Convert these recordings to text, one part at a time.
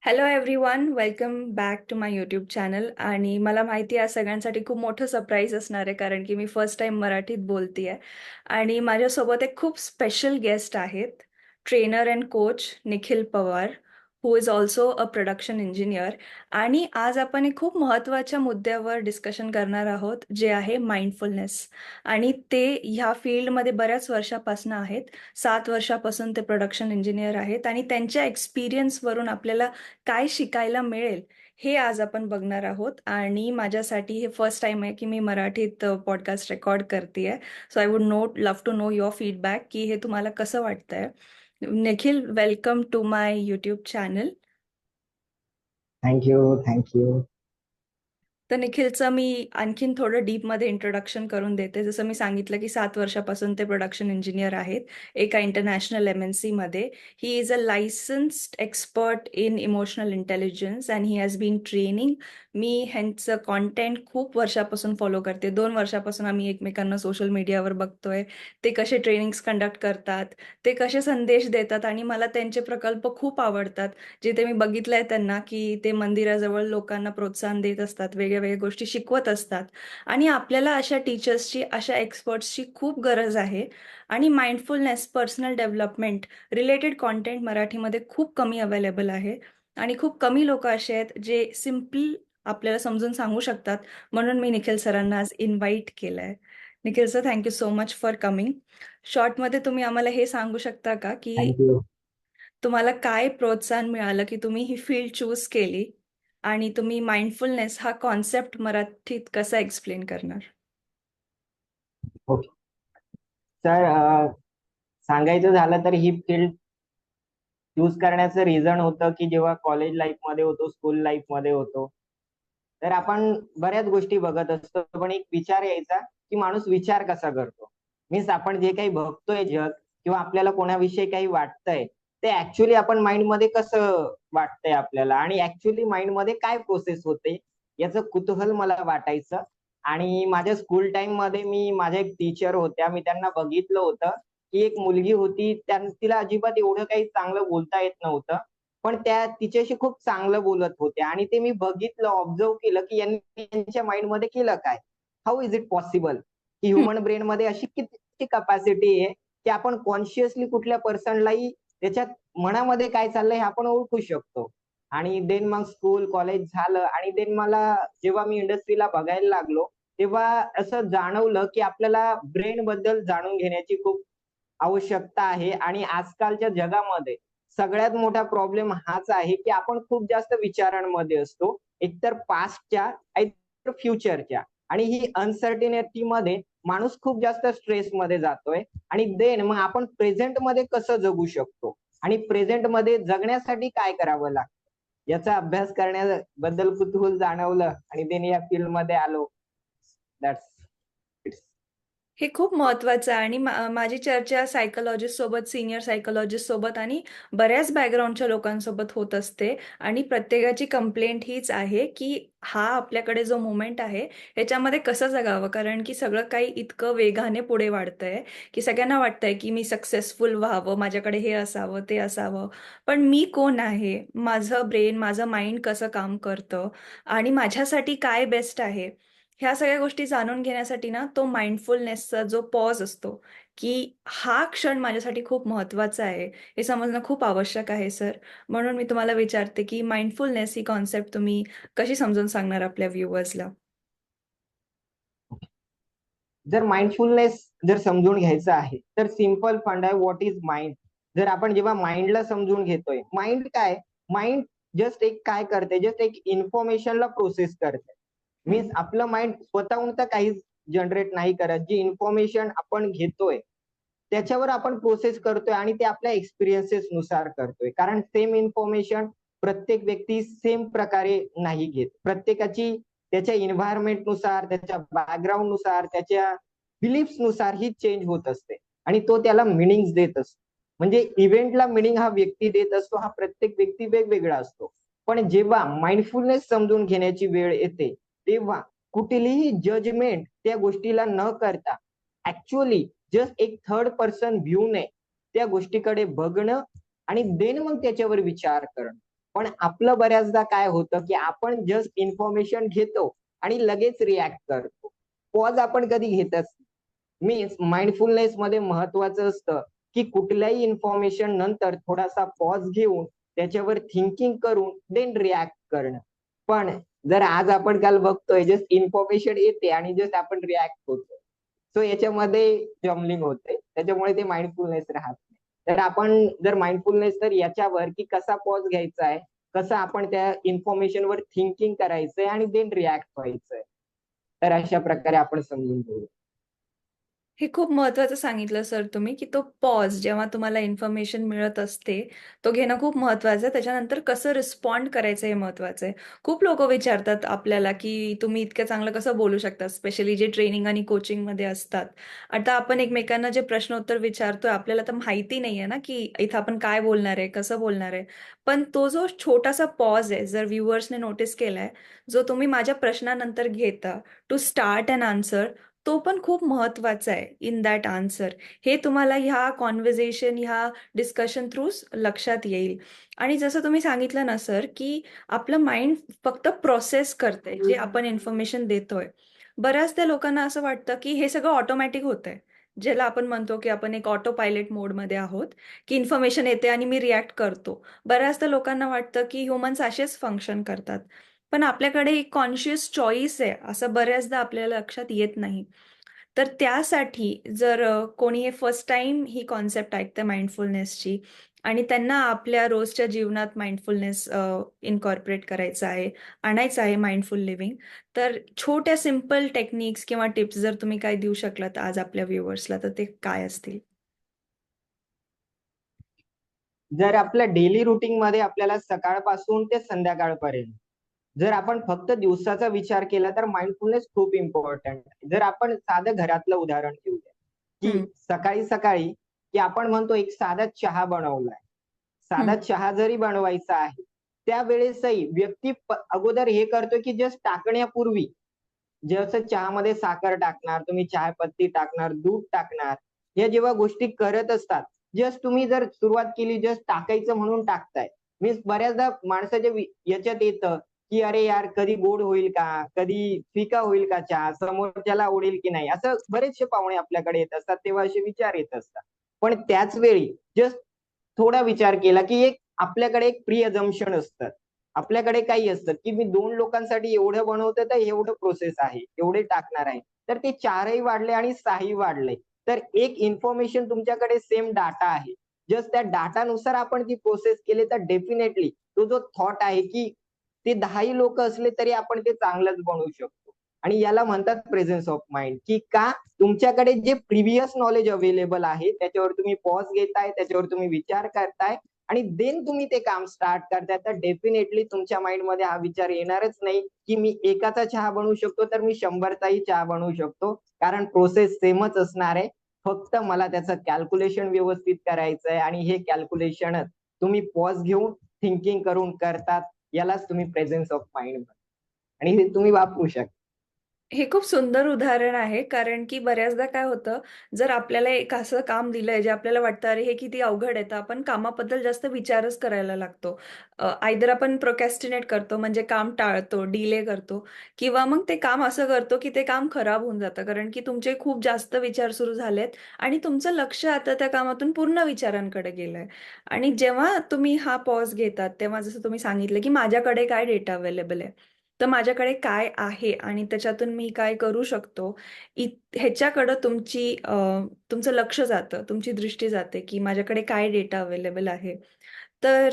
Hello everyone, welcome back to my YouTube channel. आणि मला माहिती आहे आज सगळ्यांसाठी खूप मोठं सरप्राईज असणार आहे, कारण की मी फर्स्ट टाइम मराठीत बोलते आणि माझ्यासोबत एक खूप स्पेशल गेस्ट आहेत. Trainer and coach Nikhil Pawar, who is also a production engineer. आणि आज आपण एक खूप महत्त्वाच्या मुद्द्यावर डिस्कशन करणार आहोत, जे आहे माइंडफुलनेस. आणि ते ह्या फील्डमध्ये बऱ्याच वर्षापासून आहेत. 7 वर्षापासून ते प्रोडक्शन इंजिनियर आहेत आणि त्यांच्या एक्सपिरियन्सवरून आपल्याला काय शिकायला मिळेल हे आज आपण बघणार आहोत. आणि माझ्यासाठी हे फर्स्ट टाइम आहे की मी मराठीत पॉडकास्ट रेकॉर्ड करते. So I would love to know your feedback की हे तुम्हाला कसं वाटतंय. Nikhil, welcome to my YouTube channel. Thank you thank you. तर निखिलचं मी आणखीन थोडं डीपमध्ये इंट्रोडक्शन करून देते. जसं मी सांगितलं की 7 वर्षापासून ते प्रोडक्शन इंजिनियर आहेत एका इंटरनॅशनल MNC मध्ये. He is a licensed expert in emotional intelligence and he has been training. मी ह्यांचं कॉन्टेंट खूप वर्षापासून फॉलो करते. 2 वर्षापासून आम्ही एकमेकांना सोशल मीडियावर बघतोय. ते कसे ट्रेनिंग्स कंडक्ट करतात, ते कसे संदेश देतात, आणि मला त्यांचे प्रकल्प खूप आवडतात. जिथे मी बघितलंय त्यांना की ते मंदिराजवळ लोकांना प्रोत्साहन देत असतात, वेगळ्या वेगळ्या गोष्टी शिकवत असतात. आणि आपल्याला अशा टीचर्सची, अशा एक्सपर्ट्सची खूप गरज आहे. आणि mindfulness, personal development related content मराठीमध्ये खूप कमी अवेलेबल आहे. आणि खूप कमी लोक असे आहेत जे सिम्पल आपल्याला समजून सांगू शकतात. म्हणून मी निखिल सरांना आज इन्व्हाइट केलंय. Nikhil sir, thank you so much for coming. शॉर्टमध्ये तुम्ही आम्हाला हे सांगू शकता का की थँक्यू. तुम्हाला काय प्रोत्साहन मिळालं की तुम्ही ही फील्ड चूज केली, आणि तुम्ही माइंडफुलनेस हा कॉन्सेप्ट मराठीत कसा एक्सप्लेन करणार? ओके. तर सांगायचं झालं तर ही फील्ड चूज करण्याचं रिझन होतं की जेव्हा कॉलेज लाईफ मध्ये होतो, स्कूल लाईफ मध्ये होतो, तर आपण बऱ्याच गोष्टी बघत असतो, पण एक विचार यायचा की माणूस विचार कसा करतो. मीन्स आपण जे काही बघतोय जग, किंवा आपल्याला कोणाविषयी काही वाटतंय, ते ऍक्च्युली आपण माइंड मध्ये कसं वाटतंय आपल्याला, आणि ऍक्च्युली माइंड मध्ये काय प्रोसेस होते, याचं कुतूहल मला वाटायचं. आणि माझ्या स्कूल टाइम मध्ये माझ्या एक टीचर होत्या, मी त्यांना बघितलं होतं की एक मुलगी होती, तिला अजिबात एवढं काही चांगलं बोलता येत नव्हतं, पण त्या तिच्याशी खूप चांगलं बोलत होत्या. आणि ते मी बघितलं, ऑब्झर्व केलं की यांनी यांच्या माइंड मध्ये केलं काय. हाऊ इज इट पॉसिबल की हं. ह्युमन ब्रेन मध्ये अशी किती कॅपॅसिटी आहे की आपण कॉन्शियसली कुठल्या पर्सनलाही त्याच्यात मनामध्ये काय चाललंय हे आपण ओळखू शकतो. आणि देन मग स्कूल कॉलेज झालं, आणि देन मला जेव्हा मी इंडस्ट्रीला बघायला लागलो, तेव्हा असं जाणवलं की आपल्याला ब्रेन बद्दल जाणून घेण्याची खूप आवश्यकता आहे. आणि आजकालच्या जगामध्ये सगळ्यात मोठा प्रॉब्लेम हाच आहे की आपण खूप जास्त विचारांमध्ये असतो, एकतर पास्टच्या, एकतर फ्युचरच्या. आणि ही अनसर्टिनिटी मध्ये माणूस खूप जास्त स्ट्रेस मध्ये जातोय. आणि देन मग आपण प्रेझेंट मध्ये कसं जगू शकतो, आणि प्रेझेंट मध्ये जगण्यासाठी काय करावं लागतं, याचा अभ्यास करण्याबद्दल कुतूहल जाणवलं, आणि देन या फील्ड मध्ये आलो. That's it's. हे खूप महत्वाचं आहे. आणि माझी चर्चा सायकोलॉजिस्ट सोबत, सिनियर सायकोलॉजिस्ट सोबत आणि बऱ्याच बॅकग्राऊंडच्या लोकांसोबत होत असते. आणि प्रत्येकाची कंप्लेंट हीच आहे की हा आपल्याकडे जो मोमेंट आहे ह्याच्यामध्ये कसं जगावं, कारण की सगळं काही इतकं वेगाने पुढे वाढतंय की सगळ्यांना वाटतंय की मी सक्सेसफुल व्हावं, माझ्याकडे हे असावं, ते असावं. पण मी कोण आहे, माझं ब्रेन, माझं माइंड कसं काम करतं, आणि माझ्यासाठी काय बेस्ट आहे, ह्या सगळ्या गोष्टी जाणून घेण्यासाठी ना, तो माइंडफुलनेसचा जो पॉज असतो, की हा क्षण माझ्यासाठी खूप महत्वाचा आहे, हे समजणं खूप आवश्यक आहे सर. म्हणून मी तुम्हाला विचारते की माइंडफुलनेस ही कॉन्सेप्ट तुम्ही कशी समजून सांगणार आपल्या व्ह्युअर्सला? जर माइंडफुलनेस जर समजून घ्यायचं आहे, तर सिम्पल फंड आहे, व्हॉट इज माइंड. जर आपण जेव्हा माइंडला समजून घेतोय, माइंड काय, माइंड जस्ट एक काय करते, जस्ट एक इन्फॉर्मेशनला प्रोसेस करते. मीन्स आपलं माइंड स्वतःहून तर काहीच जनरेट नाही करत. जी इन्फॉर्मेशन आपण घेतोय त्याच्यावर आपण प्रोसेस करतोय, आणि ते आपल्या एक्सपिरियन्सेस नुसार करतोय. कारण सेम इन्फॉर्मेशन प्रत्येक व्यक्ती सेम प्रकारे नाही घेत. प्रत्येकाची त्याच्या एन्व्हायरमेंट नुसार, त्याच्या बॅकग्राऊंड नुसार, त्याच्या बिलीफ्स नुसार ही चेंज होत असते. आणि तो त्याला मिनिंग देत असतो. म्हणजे इव्हेंटला मिनिंग हा व्यक्ती देत असतो, हा प्रत्येक व्यक्ती वेगवेगळा असतो. पण जेव्हा माइंडफुलनेस समजून घेण्याची वेळ येते, तेव्हा कुठलीही जजमेंट त्या गोष्टीला न करता, ऍक्च्युअली जस्ट एक थर्ड पर्सन व्ह्यूने त्या गोष्टीकडे बघणं, आणि देन मग त्याच्यावर विचार करणं. पण आपलं बऱ्याचदा काय होतं की आपण जस्ट इन्फॉर्मेशन घेतो आणि लगेच रिॲक्ट करतो. पॉज आपण कधी घेतच मीन्स माइंडफुलनेस मध्ये महत्वाचं असतं की कुठल्याही इन्फॉर्मेशन नंतर थोडासा पॉज घेऊन त्याच्यावर थिंकिंग करून देन रिॲक्ट करणं. पण जर आज आपण काल बघतोय जस्ट इन्फॉर्मेशन येते आणि जस्ट आपण रिॲक्ट होतो. सो याच्यामध्ये जम्बलिंग होते. त्याच्यामुळे ते माइंडफुलनेस राहत नाही. तर आपण जर माइंडफुलनेस तर याच्यावर की कसा पॉज घ्यायचा आहे, कसं आपण त्या इन्फॉर्मेशनवर थिंकिंग करायचंय आणि देन रिॲक्ट व्हायचंय. तर अशा प्रकारे आपण समजून घेऊ. हे खूप महत्त्वाचं सांगितलं सर तुम्ही, की तो पॉज जेव्हा तुम्हाला इन्फॉर्मेशन मिळत असते, तो घेणं खूप महत्त्वाचं आहे. त्याच्यानंतर कसं रिस्पॉन्ड करायचं हे महत्त्वाचं आहे. खूप लोकं विचारतात आपल्याला, की तुम्ही इतकं चांगलं कसं बोलू शकता? स्पेशली जे ट्रेनिंग आणि कोचिंगमध्ये असतात. आता आपण एकमेकांना जे प्रश्नोत्तर विचारतोय, आपल्याला तर माहिती नाहीये ना, की इथं आपण काय बोलणार आहे, कसं बोलणार आहे. पण तो जो छोटासा पॉज आहे, जर व्ह्युअर्सने नोटीस केलाय, जो तुम्ही माझ्या प्रश्नानंतर घेता टू स्टार्ट अॅन आन्सर, तो पण खूप महत्वाचा आहे इन दॅट आन्सर. हे तुम्हाला ह्या कॉन्व्हर्सेशन, ह्या डिस्कशन थ्रू लक्षात येईल. आणि जसं तुम्ही सांगितलं ना सर, की आपलं माइंड फक्त प्रोसेस करतंय जे आपण इन्फॉर्मेशन देतोय. बऱ्याचदा लोकांना असं वाटतं की हे सगळं ऑटोमॅटिक होतंय. ज्याला आपण म्हणतो की आपण एक ऑटो पायलट मोडमध्ये आहोत, की इन्फॉर्मेशन येते आणि मी रिॲक्ट करतो. बऱ्याचदा लोकांना वाटतं की ह्युमन्स असेच फंक्शन करतात. पण आपल्याकडे एक कॉन्शियस चॉईस आहे, असं बऱ्याचदा आपल्याला लक्षात येत नाही. तर त्यासाठी जर कोणी हे फर्स्ट टाइम ही कॉन्सेप्ट ऐकतं माइंडफुलनेसची आणि त्यांना आपल्या रोजच्या जीवनात माइंडफुलनेस इनकॉर्पोरेट करायचं आहे, आणायचं आहे माइंडफुल लिव्हिंग, तर छोट्या सिंपल टेक्निक्स किंवा टिप्स जर तुम्ही काय देऊ शकलात आज आपल्या व्ह्युअर्सला, तर ते काय असतील? जर आपल्या डेली रुटीन मध्ये आपल्याला सकाळपासून ते संध्याकाळपर्यंत जर आपण फक्त दिवसाचा विचार केला तर माइंडफुलनेस खूप इम्पॉर्टंट आहे. जर आपण साधं घरातलं उदाहरण घेऊया हं, की सकाळी सकाळी की आपण म्हणतो एक साधा चहा बनवलाय. साधा हं, चहा जरी बनवायचा आहे त्यावेळेसही व्यक्ती अगोदर हे करतो की जस्ट टाकण्यापूर्वी जसं चहामध्ये साखर टाकणार, तुम्ही चहापत्ती टाकणार, दूध टाकणार. या जेव्हा गोष्टी करत असतात, जस्ट तुम्ही जर सुरुवात केली जस्ट टाकायचं म्हणून टाकताय. मीन्स बऱ्याचदा माणसाच्या याच्यात येतं, की अरे यार कधी गोड होईल का? कधी फिका होईल का चहा? समोरच्याला आवडेल की नाही? असं बरेचसे पाहुणे आपल्याकडे येत असतात, तेव्हा असे विचार येत असतात. पण त्याच वेळी जस्ट थोडा विचार केला, की एक आपल्याकडे एक प्री अझम्पशन असतं. आपल्याकडे काही असतं, की मी 2 लोकांसाठी एवढं बनवतोय तर एवढं प्रोसेस आहे, एवढे टाकणार आहे. तर ते 4ही वाढले आणि 6ही वाढले. तर एक इन्फॉर्मेशन तुमच्याकडे सेम डाटा आहे. जस्ट त्या डाटानुसार आपण ती प्रोसेस केली तर डेफिनेटली तो जो थॉट आहे, की ते 10ही लोकं असले तरी आपण ते चांगलंच बनवू शकतो. आणि याला म्हणतात प्रेझन्स ऑफ माइंड, की का तुमच्याकडे जे प्रिव्हियस नॉलेज अवेलेबल आहे, त्याच्यावर तुम्ही पॉज घेताय, त्याच्यावर तुम्ही विचार करताय आणि देन तुम्ही ते काम स्टार्ट करताय, तर डेफिनेटली तुमच्या माइंडमध्ये हा विचार येणारच नाही, की मी एकाचा चहा बनवू शकतो, तर मी 100चाही चहा बनवू शकतो. कारण प्रोसेस सेमच असणार आहे. फक्त मला त्याचं कॅल्क्युलेशन व्यवस्थित करायचं आहे आणि हे कॅल्क्युलेशन तुम्ही पॉज घेऊन थिंकिंग करून करतात. यालाच तुम्ही प्रेझन्स ऑफ माइंड म्हणता आणि हे तुम्ही वापरू शकता. हे खूप सुंदर उदाहरण आहे, कारण की बऱ्याचदा काय होतं, जर आपल्याला एक असं काम दिलंय, जे आपल्याला वाटतं, "अरे, हे किती अवघड आहे." तर आपण कामाबद्दल जास्त विचारच करायला लागतो. आयदर आपण प्रोक्रॅस्टिनेट करतो, म्हणजे काम टाळतो, डिले करतो किंवा मग ते काम असं करतो, की ते काम खराब होऊन जातं. कारण की तुमचे खूप जास्त विचार सुरू झालेत आणि तुमचं लक्ष आता त्या कामातून पूर्ण विचारांकडे गेलंय. आणि जेव्हा तुम्ही हा पॉज घेतात, तेव्हा जसं तुम्ही सांगितलं, की माझ्याकडे काय डेटा अवेलेबल आहे. तर माझ्याकडे काय आहे आणि त्याच्यातून मी काय करू शकतो, ह्याच्याकडं तुमचं लक्ष जातं, तुमची दृष्टी जाते, की माझ्याकडे काय डेटा अवेलेबल आहे. तर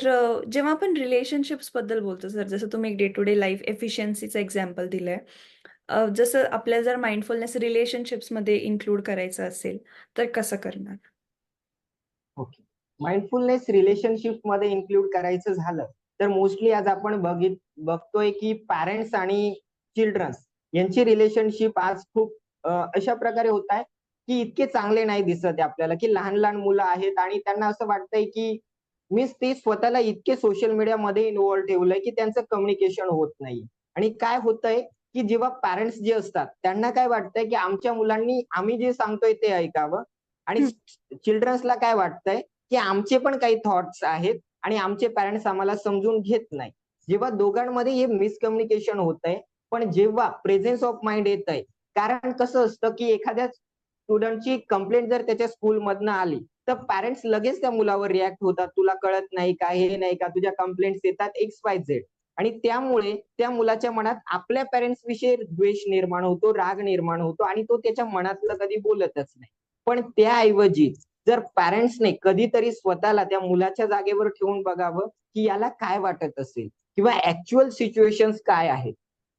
जेव्हा आपण रिलेशनशिप्सबद्दल बोलतो सर, जसं तुम्ही एक डे टू डे लाईफ एफिशियन्सीचं एक्झाम्पल दिलंय. जसं आपल्याला जर माइंडफुलनेस रिलेशनशिप्समध्ये इन्क्लूड करायचं असेल, तर कसं करणार? ओके. माइंडफुलनेस रिलेशनशिपमध्ये इन्क्लूड करायचं झालं, तर मोस्टली आज आपण बघतोय की पॅरेंट्स आणि चिल्ड्रन्स यांची रिलेशनशिप आज खूप अशा प्रकारे होत आहे, की इतके चांगले नाही दिसत आहे आपल्याला, की लहान-लहान मुलं आहेत आणि त्यांना असं वाटतंय, की मीन्स ते स्वतःला इतके सोशल मीडियामध्ये इन्व्हॉल्व ठेवलंय, की त्यांचं कम्युनिकेशन होत नाही. आणि काय होतंय, की जेव्हा पॅरेंट्स जे असतात, त्यांना काय वाटतंय, की आमच्या मुलांनी आम्ही जे सांगतोय ते ऐकावं आणि हं, चिल्ड्रन्सला काय वाटतंय, की आमचे पण काही थॉट्स आहेत आणि आमचे पॅरेंट्स आम्हाला समजून घेत नाही. जेव्हा दोघांमध्ये हे मिसकम्युनिकेशन होत आहे, पण जेव्हा प्रेझेन्स ऑफ माइंड येत आहे, कारण कसं असतं की एखाद्या स्टुडंटची कंप्लेंट जर त्याच्या स्कूलमधनं आली, तर पॅरेंट्स लगेच त्या मुलावर रिॲक्ट होतात. तुला कळत नाही का, हे नाही का, तुझ्या कंप्लेंट्स येतात XYZ. आणि त्यामुळे त्या मुलाच्या मनात आपल्या पॅरेंट्स विषयी द्वेष निर्माण होतो, राग निर्माण होतो आणि तो त्याच्या मनातलं कधी बोलतच नाही. पण त्याऐवजी जर पॅरेंट्सने कधीतरी स्वतःला त्या मुलाच्या जागेवर ठेवून बघावं, की याला काय वाटत असेल किंवा ऍक्च्युअल सिच्युएशन्स काय आहेत,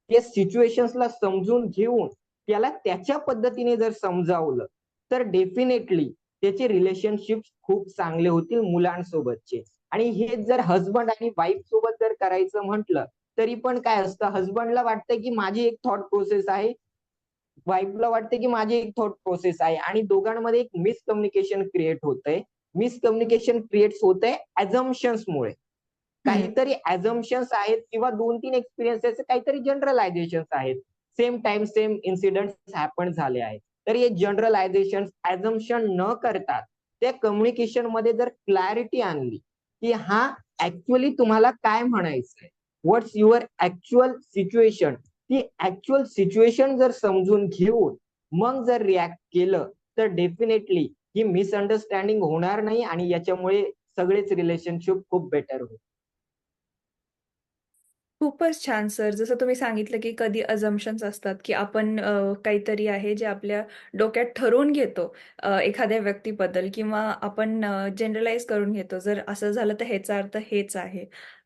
त्या सिच्युएशन्सला समजून घेऊन त्याला त्याच्या पद्धतीने जर समजावलं, तर डेफिनेटली त्याचे रिलेशनशिप खूप चांगले होतील मुलांसोबतचे. आणि हे जर हजबंड आणि वाईफ सोबत जर करायचं म्हटलं, तरी पण काय असतं, हजबंडला वाटतं की माझी एक थॉट प्रोसेस आहे, वाईफला वाटते की माझी एक थॉट प्रोसेस आहे आणि दोघांमध्ये एक मिसकम्युनिकेशन क्रिएट होतंय. मिसकम्युनिकेशन क्रिएट होतंय ऍझम्पशन्समुळे. काहीतरी ऍझम्पशन्स आहेत किंवा 2-3 एक्सपिरियन्सेस काहीतरी जनरलायझेशन आहेत. Same time same incident happen झाले आहेत. तर हे जनरलायझेशन ऍझम्पशन न करता त्या कम्युनिकेशन मध्ये जर क्लॅरिटी आणली, की हा ऍक्च्युअली तुम्हाला काय म्हणायचंय, व्हॉट्स युअर ऍक्च्युअल सिच्युएशन, ती ऍक्च्युअल सिच्युएशन जर समजून घेऊन मग जर रिॲक्ट केलं, तर डेफिनेटली ही मिसअंडरस्टँडिंग होणार नाही आणि याच्यामुळे सगळेच रिलेशनशिप खूप बेटर होईल. खूपच छान सर. जसं तुम्ही सांगितलं, की कधी अझम्पशन्स असतात, की आपण काहीतरी आहे जे आपल्या डोक्यात ठरवून घेतो एखाद्या व्यक्तीबद्दल किंवा आपण जनरलाइज करून घेतो. जर असं झालं तर ह्याचा अर्थ हेच आहे.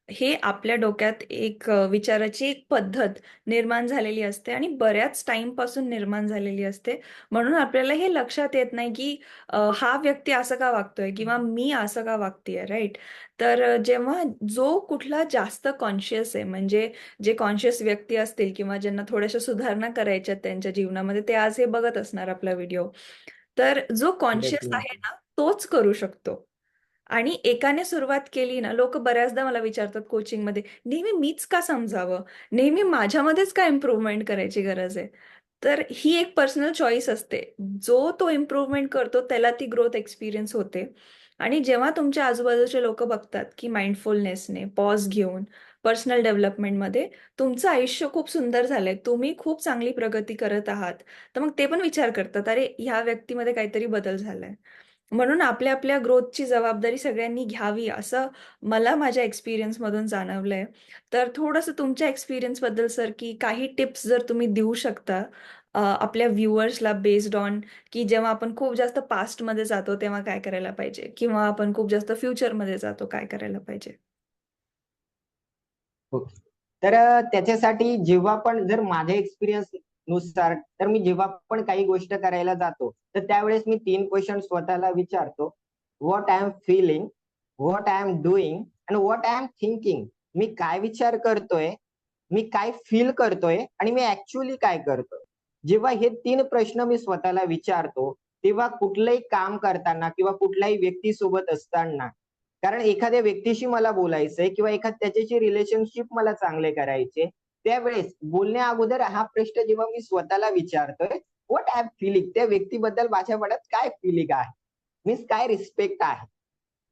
हे आपल्या डोक्यात एक विचाराची एक पद्धत निर्माण झालेली असते आणि बऱ्याच टाईमपासून निर्माण झालेली असते. म्हणून आपल्याला हे लक्षात येत नाही, की हा व्यक्ती असं का वागतोय किंवा मी असं का वागतेय, राईट? तर जेव्हा जो कुठला जास्त कॉन्शियस आहे म्हणजे जे कॉन्शियस व्यक्ती असतील किंवा ज्यांना थोड्याशा सुधारणा करायच्या आहेत त्यांच्या जीवनामध्ये ते आज हे बघत असणार आपला व्हिडिओ. तर जो कॉन्शियस आहे डेफिनेटली. ना तोच करू शकतो. आणि एकाने सुरुवात केली ना, लोक बऱ्याचदा मला विचारतात कोचिंगमध्ये, नेहमी मीच का समजावं? नेहमी माझ्यामध्येच का इम्प्रूव्हमेंट करायची गरज आहे? तर ही एक पर्सनल चॉईस असते. जो तो इम्प्रूव्हमेंट करतो त्याला ती ग्रोथ एक्सपिरियन्स होते. आणि जेव्हा तुमच्या आजूबाजूचे लोक बघतात की माइंडफुलनेसने पॉज घेऊन पर्सनल डेव्हलपमेंटमध्ये तुमचं आयुष्य खूप सुंदर झालंय, तुम्ही खूप चांगली प्रगती करत आहात, तर मग ते पण विचार करतात, अरे ह्या व्यक्तीमध्ये काहीतरी बदल झालाय. म्हणून आपल्या आपल्या ग्रोथची जबाबदारी सगळ्यांनी घ्यावी असं मला माझ्या एक्सपिरियन्समधून जाणवलंय. तर थोडंसं तुमच्या एक्सपिरियन्सबद्दल सर, की काही टिप्स जर तुम्ही देऊ शकता आपल्या व्ह्युअर्सला बेस्ड ऑन की जेव्हा आपण खूप जास्त पास्टमध्ये जातो तेव्हा काय करायला पाहिजे किंवा आपण खूप जास्त फ्युचरमध्ये जातो काय करायला पाहिजे. ओके. तर त्याच्यासाठी जेव्हा पण जर माझ्या एक्सपिरियन्स नुसार तर मी जेव्हा पण काही गोष्ट करायला जातो, तर त्यावेळेस मी 3 क्वेश्चन स्वतःला विचारतो. What I am feeling, what I am doing आणि व्हॉट आय एम थिंकिंग. मी काय विचार करतोय, मी काय फील करतोय आणि मी ऍक्च्युअली काय करतोय. जेव्हा हे 3 प्रश्न मी स्वतःला विचारतो, तेव्हा कुठलंही काम करताना किंवा कुठल्याही व्यक्तीसोबत असताना, कारण एखाद्या व्यक्तीशी मला बोलायचंय किंवा त्याच्याशी रिलेशनशिप मला चांगले करायचे, त्यावेळेस बोलण्या अगोदर हा प्रश्न जेव्हा मी स्वतःला विचारतोय, व्हॉट आय एम फिलिंग, त्या व्यक्तीबद्दल माझ्या मनात काय फिलिंग आहे, मीन्स काय रिस्पेक्ट आहे.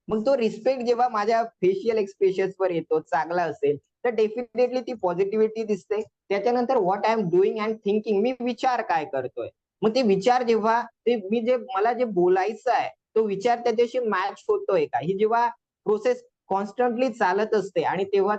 मग तो रिस्पेक्ट जेव्हा माझ्या फेशियल एक्सप्रेशन्सवर येतो, चांगला असेल, तर डेफिनेटली ती पॉझिटिव्हिटी दिसते. त्याच्यानंतर what I am doing and thinking, मी विचार काय करतोय. मग ते विचार जेव्हा मी जे मला जे बोलायचं आहे, तो विचार त्याच्याशी मॅच होतोय का, ही जेव्हा प्रोसेस कॉन्स्टंटली चालत असते आणि तेव्हा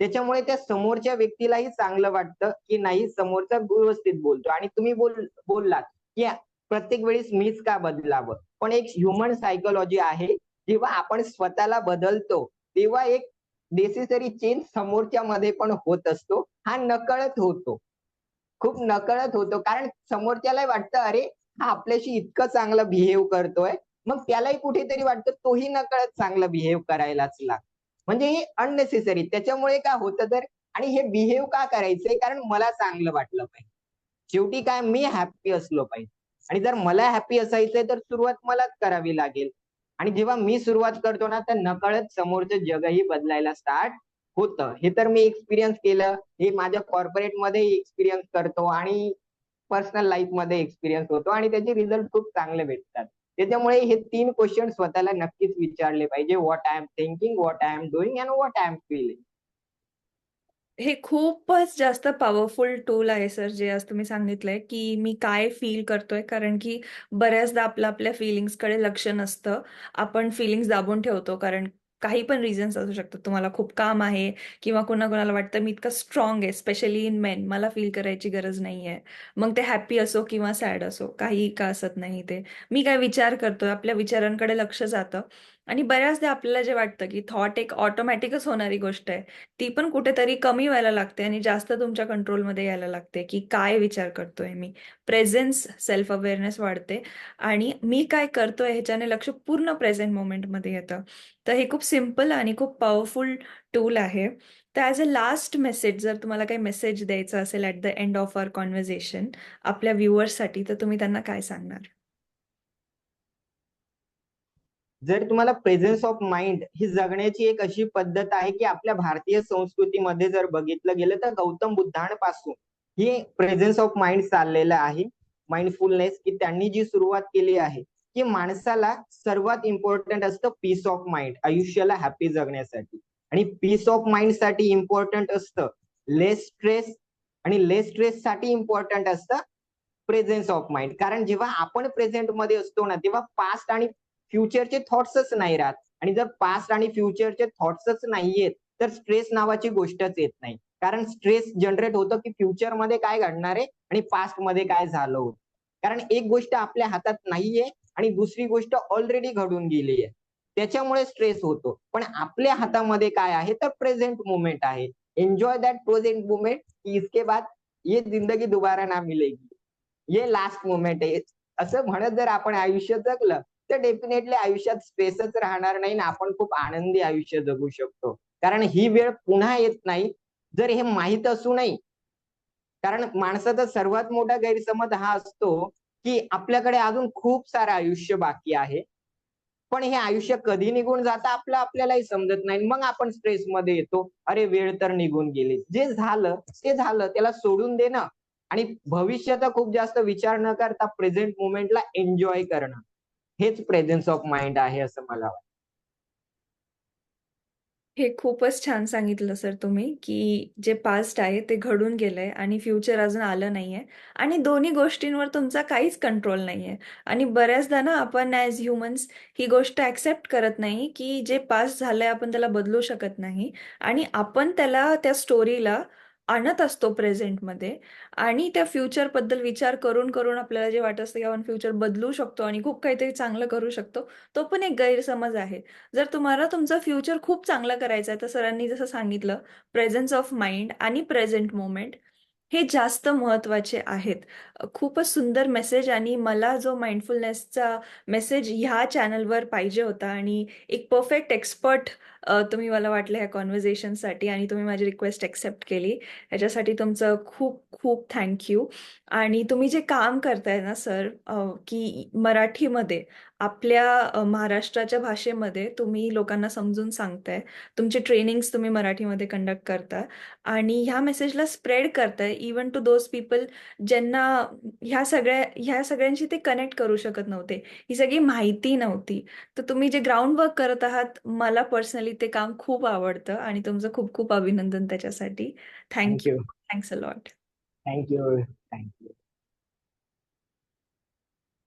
त्याच्यामुळे त्या समोरच्या व्यक्तीलाही चांगलं वाटतं, की नाही समोरचा व्यवस्थित बोलतो. आणि तुम्ही बोललात, की प्रत्येक वेळेस मीच का बदलावं? पण एक ह्युमन सायकोलॉजी आहे, जेव्हा आपण स्वतःला बदलतो, तेव्हा एक नेसेसरी चेंज समोरच्या मध्ये पण होत असतो. हा नकळत होतो. खूप नकळत होतो. कारण समोरच्यालाही वाटतं, अरे हा आपल्याशी इतकं चांगलं बिहेव करतोय. मग त्यालाही कुठेतरी वाटतं तोही नकळत चांगलं बिहेव करायलाच लागतो. म्हणजे हे अननेसेसरी. त्याच्यामुळे काय होतं तर, आणि हे बिहेव का करायचंय? कारण मला चांगलं वाटलं पाहिजे. शेवटी काय, मी हॅपी असलो पाहिजे. आणि जर मला हॅपी असायचंय तर सुरुवात मलाच करावी लागेल. आणि जेव्हा मी सुरुवात करतो ना, तर नकळत समोरचं जगही बदलायला स्टार्ट होतं. हे तर मी एक्सपिरियन्स केलं. हे माझ्या कॉर्पोरेटमध्ये एक्सपिरियन्स करतो आणि पर्सनल लाईफमध्ये एक्सपिरियन्स होतो आणि त्याचे रिझल्ट खूप चांगले भेटतात. त्याच्यामुळे हे 3 क्वेश्चन स्वतःला नक्कीच विचारले पाहिजे. What I am thinking, what I am doing and what I am feeling. हे खूपच जास्त पॉवरफुल टूल आहे सर, जे आज तुम्ही सांगितलंय की मी काय फील करतोय. कारण की बऱ्याचदा आपलं आपल्या फिलिंग्सकडे लक्ष नसतं. आपण फिलिंग्स दाबून ठेवतो, कारण काही पण रिझन्स असू शकतात. तुम्हाला खूप काम आहे किंवा कोणाकोणाला वाटतं मी इतकं स्ट्रॉंग आहे, स्पेशली इन मेन, मला फील करायची गरज नाही आहे. मग ते हॅपी असो किंवा सॅड असो, काही का असत नाही ते. मी काय विचार करतोय, आपल्या विचारांकडे लक्ष जातं. आणि बऱ्याचदा आपल्याला जे वाटतं की थॉट एक ऑटोमॅटिकच होणारी गोष्ट आहे, ती पण कुठेतरी कमी व्हायला लागते आणि जास्त तुमच्या कंट्रोलमध्ये यायला लागते की काय विचार करतोय मी. प्रेझेन्स, सेल्फ अवेअरनेस वाढते आणि मी काय करतोय ह्याच्याने लक्ष पूर्ण प्रेझेंट मोमेंटमध्ये येतं. तर हे खूप सिम्पल आणि खूप पॉवरफुल टूल आहे. तर ॲज अ लास्ट मेसेज, जर तुम्हाला काही मेसेज द्यायचा असेल at the end of our conversation आपल्या व्ह्युअर्ससाठी, तर तुम्ही त्यांना काय सांगणार? जर तुम्हाला प्रेझेन्स ऑफ माइंड ही जगण्याची एक अशी पद्धत आहे की आपल्या भारतीय संस्कृतीमध्ये जर बघितलं गेलं तर गौतम बुद्धांपासून ही प्रेझेन्स ऑफ माइंड चाललेलं आहे. माइंडफुलनेस की त्यांनी जी सुरुवात केली आहे की माणसाला सर्वात इम्पॉर्टंट असतं पीस ऑफ माइंड, आयुष्याला हॅपी जगण्यासाठी. आणि पीस ऑफ माइंड साठी इम्पॉर्टंट असतं लेस स्ट्रेस, आणि लेस स्ट्रेस साठी इम्पॉर्टंट असतं प्रेझेन्स ऑफ माइंड. कारण जेव्हा आपण प्रेझेंट मध्ये असतो ना, तेव्हा पास्ट आणि फ्युचरचे थॉट्सच नाही राहत. आणि जर पास्ट आणि फ्युचरचे थॉट्सच नाहीयेत तर स्ट्रेस नावाची गोष्टच येत नाही. कारण स्ट्रेस जनरेट होतं की फ्युचर मध्ये काय घडणार आहे आणि पास्ट मध्ये काय झालं होतं. कारण एक गोष्ट आपल्या हातात नाहीये आणि दुसरी गोष्ट ऑलरेडी घडून गेली आहे, त्याच्यामुळे स्ट्रेस होतो. पण आपल्या हातामध्ये काय आहे तर प्रेझेंट मुवमेंट आहे. एन्जॉय दॅट प्रेझेंट मुवमेंट, इसके बाद ये जिंदगी दोबारा ना मिलेगी, ये लास्ट मोमेंट आहे. असं म्हणत जर आपण आयुष्य जगलं तर डेफिनेटली आयुष्यात स्ट्रेसच राहणार नाही ना, आपण खूप आनंदी आयुष्य जगू शकतो. कारण ही वेळ पुन्हा येत नाही जर हे माहीत असू नाही. कारण माणसाचा सर्वात मोठा गैरसमज हा असतो की आपल्याकडे अजून खूप सारं आयुष्य बाकी आहे, पण हे आयुष्य कधी निघून जातं आपल्यालाही समजत नाही. मग आपण स्ट्रेसमध्ये येतो, अरे वेळ तर निघून गेली. जे झालं ते झालं, त्याला सोडून देणं आणि भविष्याचा खूप जास्त विचार न करता प्रेझेंट मुवमेंटला एन्जॉय करणं, हेच प्रेझेन्स ऑफ माइंड आहे असं मला वाटतं. हे खूपच छान सांगितलं सर तुम्ही, की जे पास्ट आहे ते घडून गेलंय आणि फ्युचर अजून आलं नाहीये आणि दोन्ही गोष्टींवर तुमचा काहीच कंट्रोल नाहीये. आणि बऱ्याचदा ना आपण ॲज ह्युमन्स ही गोष्ट ॲक्सेप्ट करत नाही, की जे पास्ट झालंय आपण त्याला बदलू शकत नाही आणि आपण त्याला, त्या स्टोरीला आणत असतो प्रेझेंटमध्ये आणि त्या फ्युचरबद्दल विचार करून करून आपल्याला जे वाटत असतं की आपण फ्युचर बदलू शकतो आणि खूप काहीतरी चांगलं करू शकतो, तो पण एक गैरसमज आहे. जर तुम्हाला तुमचं फ्युचर खूप चांगलं करायचं आहे, तर सरांनी जसं सांगितलं, प्रेझन्स ऑफ माइंड आणि प्रेझेंट मोमेंट हे जास्त महत्त्वाचे आहेत. खूपच सुंदर मेसेज, आणि मला जो माइंडफुलनेसचा मेसेज ह्या चॅनलवर पाहिजे होता आणि एक परफेक्ट एक्सपर्ट तुम्ही मला वाटलं ह्या कॉन्व्हर्सेशनसाठी, आणि तुम्ही माझी रिक्वेस्ट एक्सेप्ट केली. ह्याच्यासाठी तुमचं खूप खूप थँक्यू. आणि तुम्ही जे काम करताय ना सर, की मराठीमध्ये आपल्या महाराष्ट्राच्या भाषेमध्ये तुम्ही लोकांना समजून सांगताय, तुमचे ट्रेनिंग्स तुम्ही मराठीमध्ये कंडक्ट करता आणि ह्या मेसेजला स्प्रेड करताय इवन टू दोज पीपल ज्यांना ह्या सगळ्यांशी ते कनेक्ट करू शकत नव्हते, ही सगळी माहिती नव्हती. तर तुम्ही जे ग्राउंड वर्क करत आहात, मला पर्सनली ते काम खूप आवडतं आणि तुमचं खूप खूप अभिनंदन त्याच्यासाठी. Thank you. Thank you. Thanks a lot. Thank you. Thank you.